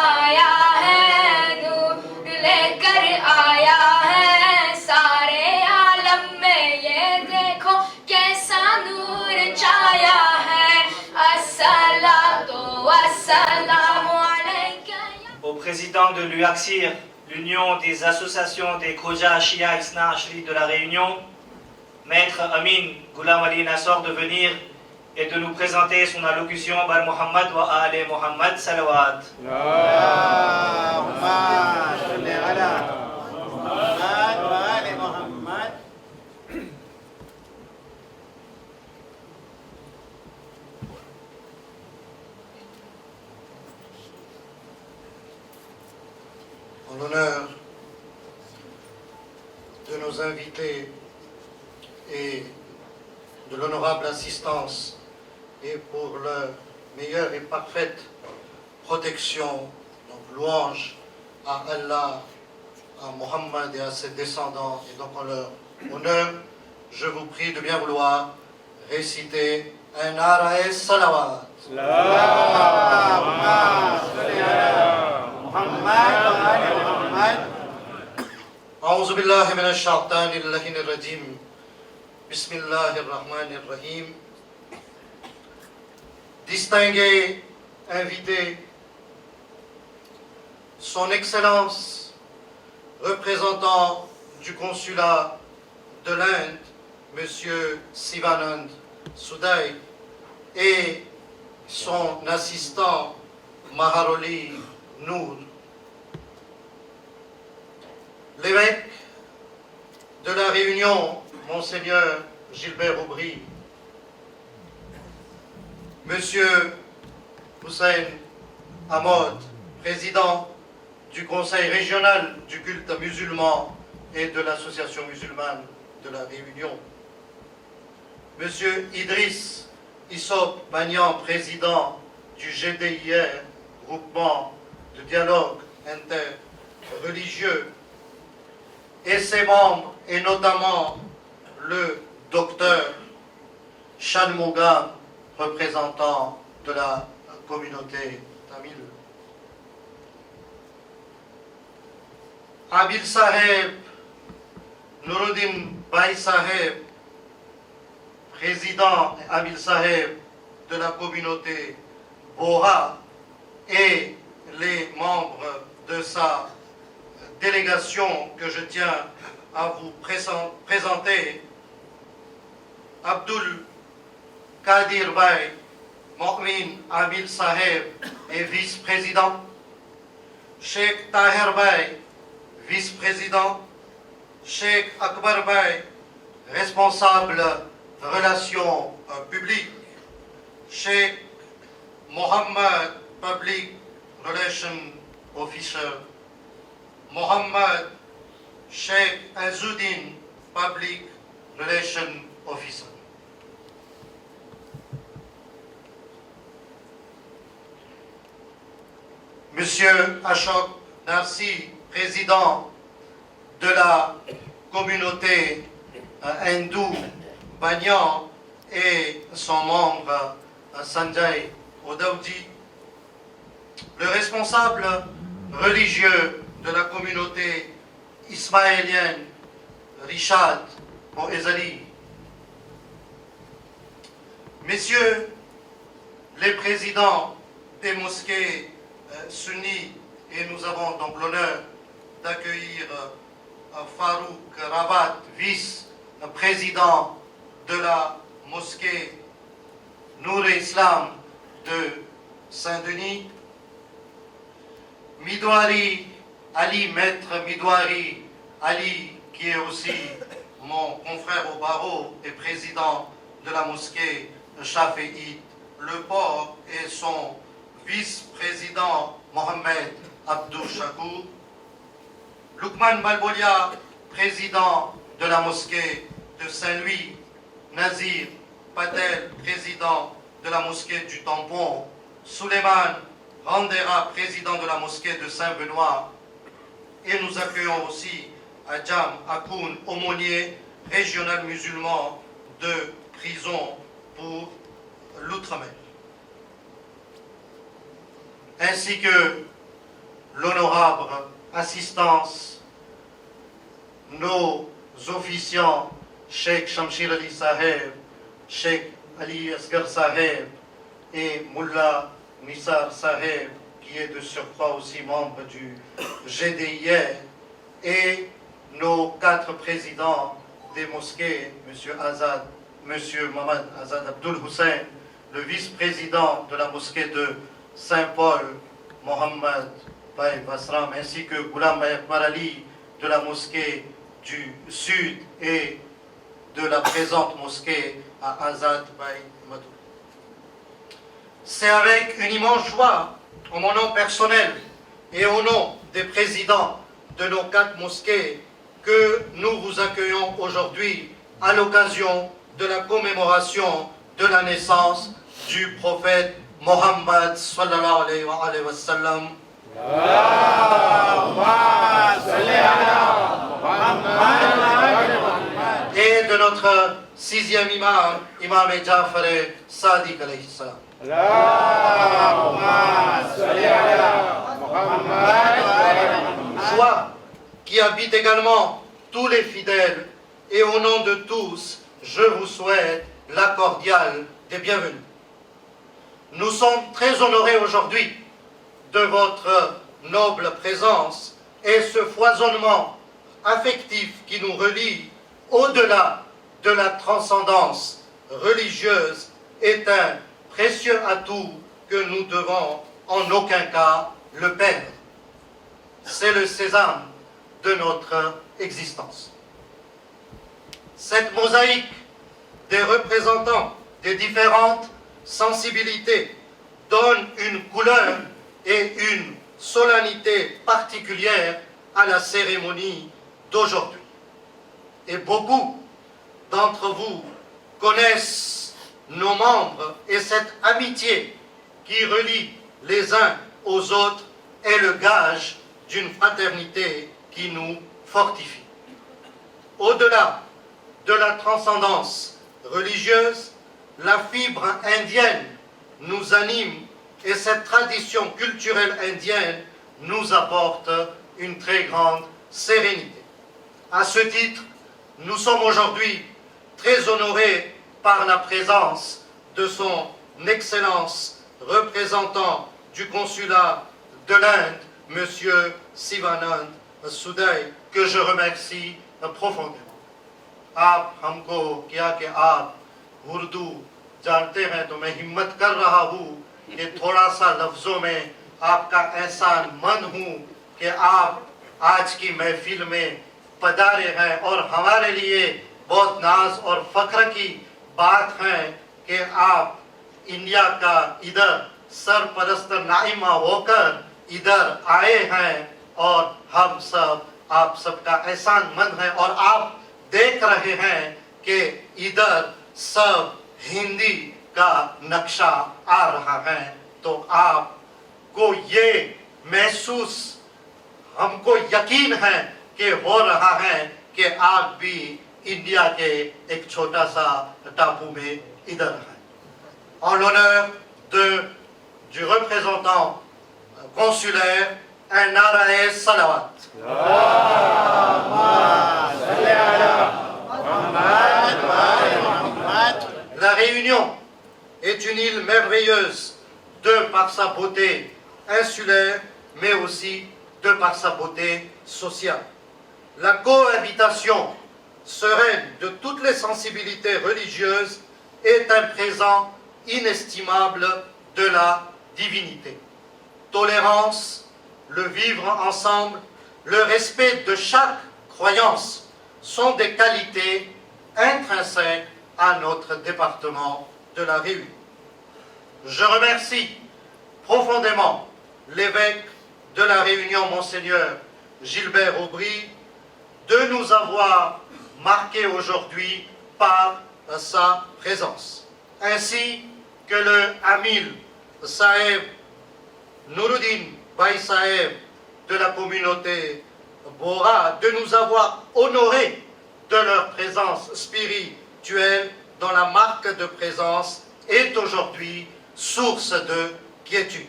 आया है, नूर लेकर आया है सारे आलम में, ये देखो कैसा नूर छाया है। अस्सलातु वस्सलामु अलैका। Au président de l'UAXIR, l'Union des associations des Khoja Shia Isna Ashri de la Réunion, Maître Amin Ghulam Ali Nassor, de venir et de nous présenter son allocution Bar Muhammad wa Ali Muhammad Salawat. En l'honneur de nos invités et de l'honorable assistance et pour leur meilleure et parfaite protection, donc louange à Allah, à Mohammed et à ses descendants, et donc en leur honneur, je vous prie de bien vouloir réciter un arae salawat. أعوذ بالله من الشيطان اللعين الرجيم بسم الله الرحمن الرحيم. Distingués invités, Son Excellence, représentant du consulat de l'Inde, Monsieur Sivanand Soudaï, et son assistant Maharoli Noor, l'évêque de la Réunion, Monseigneur Gilbert Aubry, Monsieur Hussein Ahmad, président du Conseil régional du culte musulman et de l'Association musulmane de la Réunion, Monsieur Idriss Issop Bagnan, président du GDIR, groupement de dialogue interreligieux, et ses membres, et notamment le docteur Shanmugam, représentant de la communauté tamile. Abil Saheb, Nuruddin Bhai Saheb, président Abil Saheb de la communauté Boha, et les membres de sa délégation que je tiens à vous présenter, Abdul Qadir Bhai, Mo'min Abil Saheb et vice-président, Sheikh Tahir Bhai, vice-président, Sheikh Akbar Bhai, responsable relations publiques, Sheikh Mohammed, Public Relations Officer, Mohammed Sheikh Azuddin, Public Relations Officer. Monsieur Ashok Narsi, président de la communauté hindoue Banyan, et son membre Sanjay Odaudi, le responsable religieux de la communauté ismaélienne Richard Moezali, messieurs les présidents des mosquées sunnis, et nous avons donc l'honneur d'accueillir Farouk Rabat, vice-président de la mosquée Nour-e-Islam de Saint-Denis, Midwari Ali, maître Midwari Ali, qui est aussi mon confrère au barreau et président de la mosquée Shafeïd Le Port, et son vice-président Mohamed Abdou Chakour, Lukman Balbolia, président de la mosquée de Saint-Louis, Nazir Patel, président de la mosquée du Tampon, Suleiman Randera, président de la mosquée de Saint-Benoît, et nous accueillons aussi Adjam Akoun, aumônier régional musulman de prison pour l'outre-mer, ainsi que l'honorable assistance, nos officiants, Cheikh Shamshir Ali Saheb, Cheikh Ali Asghar Saheb et Mullah Nisar Saheb, qui est de surcroît aussi membre du GDIR, et nos 4 présidents des mosquées, M. Mohamed Azad Abdul Hussein, le vice-président de la mosquée de Saint-Paul, Mohamed Baye Basram, ainsi que Ghulam Baye Akbar Ali de la mosquée du Sud et de la présente mosquée à Azad Baye Madou. C'est avec une immense joie, en mon nom personnel et au nom des présidents de nos 4 mosquées, que nous vous accueillons aujourd'hui à l'occasion de la commémoration de la naissance du prophète Mohammed sallallahu alayhi wa sallam. Et de notre 6e imam, Imam Jafar Sadiq alayhi salam. Joie qui habite également tous les fidèles, et au nom de tous, je vous souhaite la cordiale des bienvenus. Nous sommes très honorés aujourd'hui de votre noble présence et ce foisonnement affectif qui nous relie au-delà de la transcendance religieuse est un précieux atout que nous devons en aucun cas le perdre. C'est le sésame de notre existence. Cette mosaïque des représentants des différentes sensibilités donne une couleur et une solennité particulière à la cérémonie d'aujourd'hui. Et beaucoup d'entre vous connaissent nos membres, et cette amitié qui relie les uns aux autres est le gage d'une fraternité qui nous fortifie. Au-delà de la transcendance religieuse, la fibre indienne nous anime et cette tradition culturelle indienne nous apporte une très grande sérénité. À ce titre, nous sommes aujourd'hui très honorés par la présence de son Excellence représentant du consulat de l'Inde, M. Sivanand Souday, que je remercie profondément. आप हमको क्या कि आप उर्दू जानते हैं, तो मैं हिम्मत कर रहा हूँ कि थोड़ा सा लफ्ज़ों में आपका एहसान मंद हूँ कि आप आज की महफिल में पधारे हैं और हमारे लिए बहुत नाज और फ़ख्र की बात है कि आप इंडिया का इधर सरपरस्त नाइमा होकर इधर आए हैं और हम सब आप सबका एहसान मंद हैं और आप देख रहे हैं कि इधर सब हिंदी का नक्शा आ रहा है, तो आपको ये महसूस, हमको यकीन है कि हो रहा है कि आप भी इंडिया के एक छोटा सा टापू में इधर हैं. En l'honneur du représentant consulaire, un arae salawat. La Réunion est une île merveilleuse de par sa beauté insulaire, mais aussi de par sa beauté sociale. La cohabitation sereine de toutes les sensibilités religieuses est un présent inestimable de la divinité. Tolérance, le vivre ensemble, le respect de chaque croyance sont des qualités intrinsèques à notre département de la Réunion. Je remercie profondément l'évêque de la Réunion, Monseigneur Gilbert Aubry, de nous avoir marqués aujourd'hui par sa présence, ainsi que le Amil Saheb Nuruddin Bhai Saheb de la communauté Bora, de nous avoir honorés de leur présence spirituelle dont la marque de présence est aujourd'hui source de quiétude.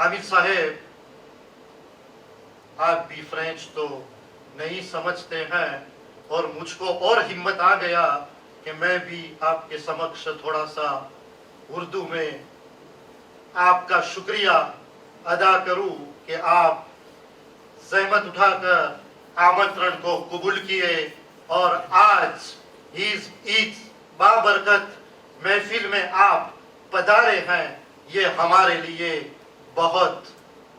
Aamir साहेब, आप भी फ्रेंच तो नहीं समझते हैं और मुझको और हिम्मत आ गया कि मैं भी आपके समक्ष थोड़ा सा उर्दू में आपका शुक्रिया अदा करूं कि आप जहमत उठाकर आमंत्रण को कबूल किए और आज इस ईद बाबरकत महफिल में आप पधारे हैं। ये हमारे लिए बहुत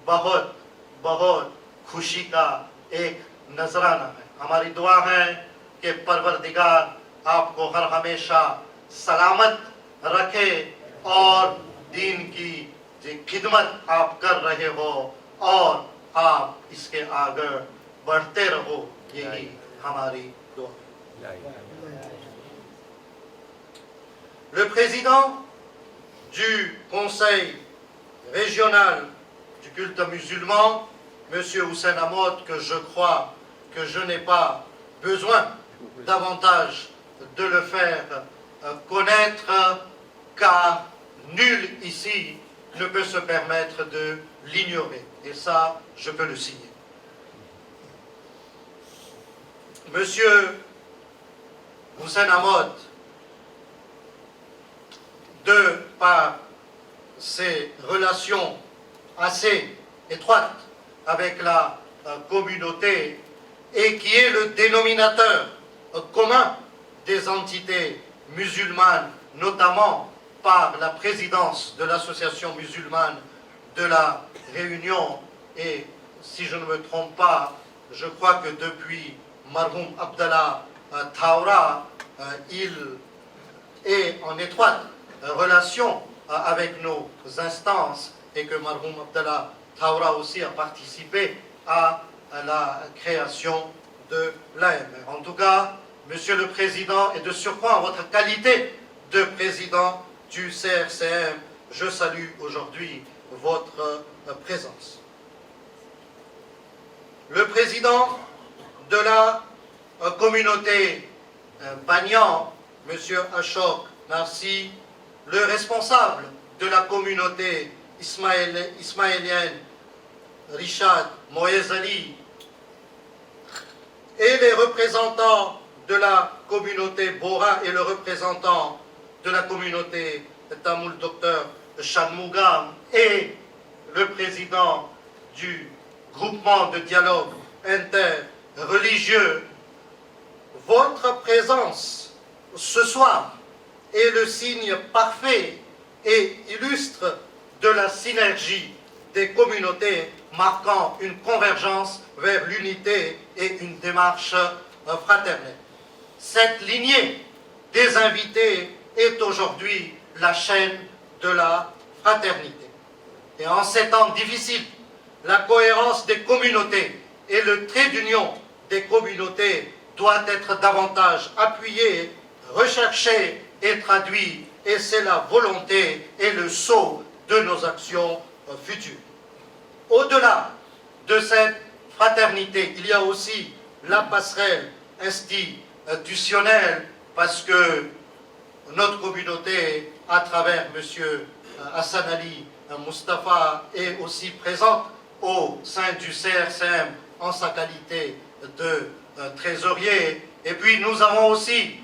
बहुत बहुत खुशी का एक नजराना है। हमारी दुआ है कि परवरदिगार आपको हर हमेशा सलामत रखे और दीन की जो खिदमत आप कर रहे हो और आप इसके आगे बढ़ते रहो, यही हमारी दुआ। Le président du Conseil régional du culte musulman, M. Hussein Ahmad, que je crois que je n'ai pas besoin davantage de le faire connaître, car nul ici ne peut se permettre de l'ignorer. Et ça, je peux le signer. Monsieur Hussein Ahmad, de par ses relations assez étroites avec la communauté et qui est le dénominateur commun des entités musulmanes, notamment par la présidence de l'association musulmane de la Réunion, et si je ne me trompe pas, je crois que depuis Marhoum Abdallah Thaura, il est en étroite relation avec nos instances et que Marhoum Abdallah Thaura aussi a participé à la création de l'AMR. En tout cas, Monsieur le Président, et de surcroît en votre qualité de Président du CRCM, je salue aujourd'hui votre présence. Le Président de la communauté Banyan, Monsieur Ashok Narsi, le responsable de la communauté ismaélienne, Richard Moïse Ali, et les représentants de la communauté Bora et le représentant de la communauté Tamoul, Dr Shanmugam, et le président du groupement de dialogue interreligieux, votre présence ce soir est le signe parfait et illustre de la synergie des communautés, marquant une convergence vers l'unité et une démarche fraternelle. Cette lignée des invités est aujourd'hui la chaîne de la fraternité. Et en ces temps difficiles, la cohérence des communautés et le trait d'union des communautés doit être davantage appuyé, recherché et traduit, et c'est la volonté et le sceau de nos actions futures. Au-delà de cette fraternité, il y a aussi la passerelle institutionnelle, parce que notre communauté, à travers M. Hassan Ali Mustafa, est aussi présente au sein du CRCM en sa qualité de trésorier. Et puis nous avons aussi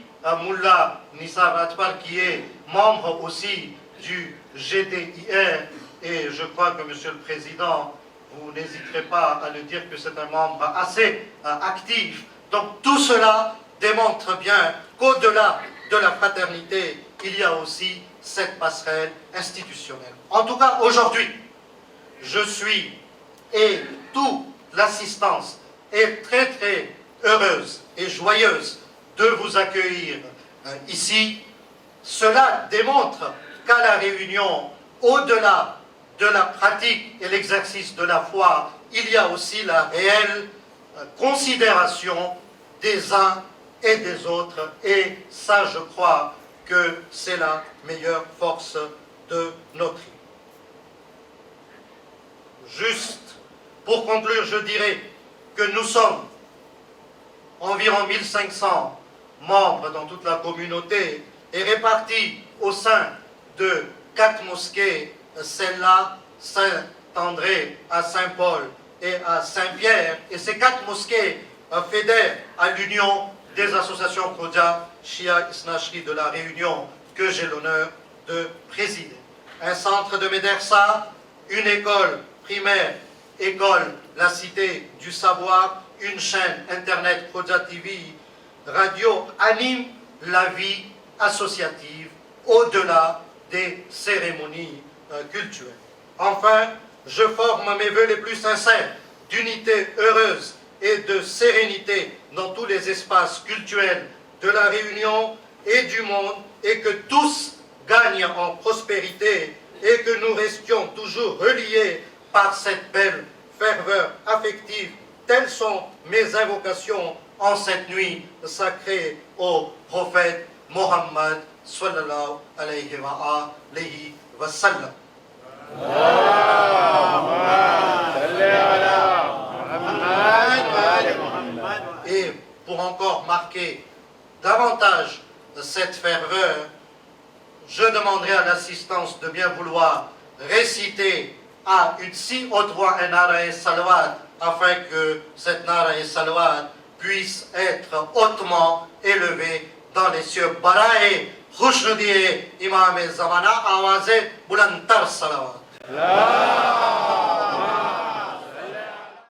Moula Nissar Atbar qui est membre aussi du GDIR, et je crois que Monsieur le Président, vous n'hésiterez pas à le dire que c'est un membre assez actif. Donc tout cela démontre bien qu'au-delà de la fraternité, il y a aussi cette passerelle institutionnelle. En tout cas, aujourd'hui, je suis, et toute l'assistance est très très heureuse et joyeuse de vous accueillir ici. Cela démontre qu'à La Réunion, au-delà de la pratique et l'exercice de la foi, il y a aussi la réelle considération des uns et des autres, et ça, je crois que c'est la meilleure force de notre île. Juste pour conclure, je dirais que nous sommes environ 1500 membres dans toute la communauté et répartis au sein de 4 mosquées, celle-là, Saint-André, à Saint-Paul et à Saint-Pierre. Et ces 4 mosquées fédèrent à l'union des associations Khoja, Shia, Isna Ashri de la Réunion que j'ai l'honneur de présider. Un centre de médersa, une école primaire, école La Cité du Savoir, une chaîne internet Khoja TV, radio anime la vie associative au-delà des cérémonies culturelles. Enfin, je forme mes vœux les plus sincères d'unité heureuse et de sérénité dans tous les espaces culturels de la Réunion et du monde, et que tous gagnent en prospérité et que nous restions toujours reliés par cette belle ferveur affective. Telles sont mes invocations en cette nuit sacrée au prophète Mohammed sallallahu alayhi wa sallam. Et pour encore marquer davantage cette ferveur, je demanderai à l'assistance de bien vouloir réciter à une si haute voix un nara et salawat, afin que cette nara et salawat puisse être hautement élevée dans les cieux. Barae Khushnudi Imam Zamana Awaze Bulantar Salawat.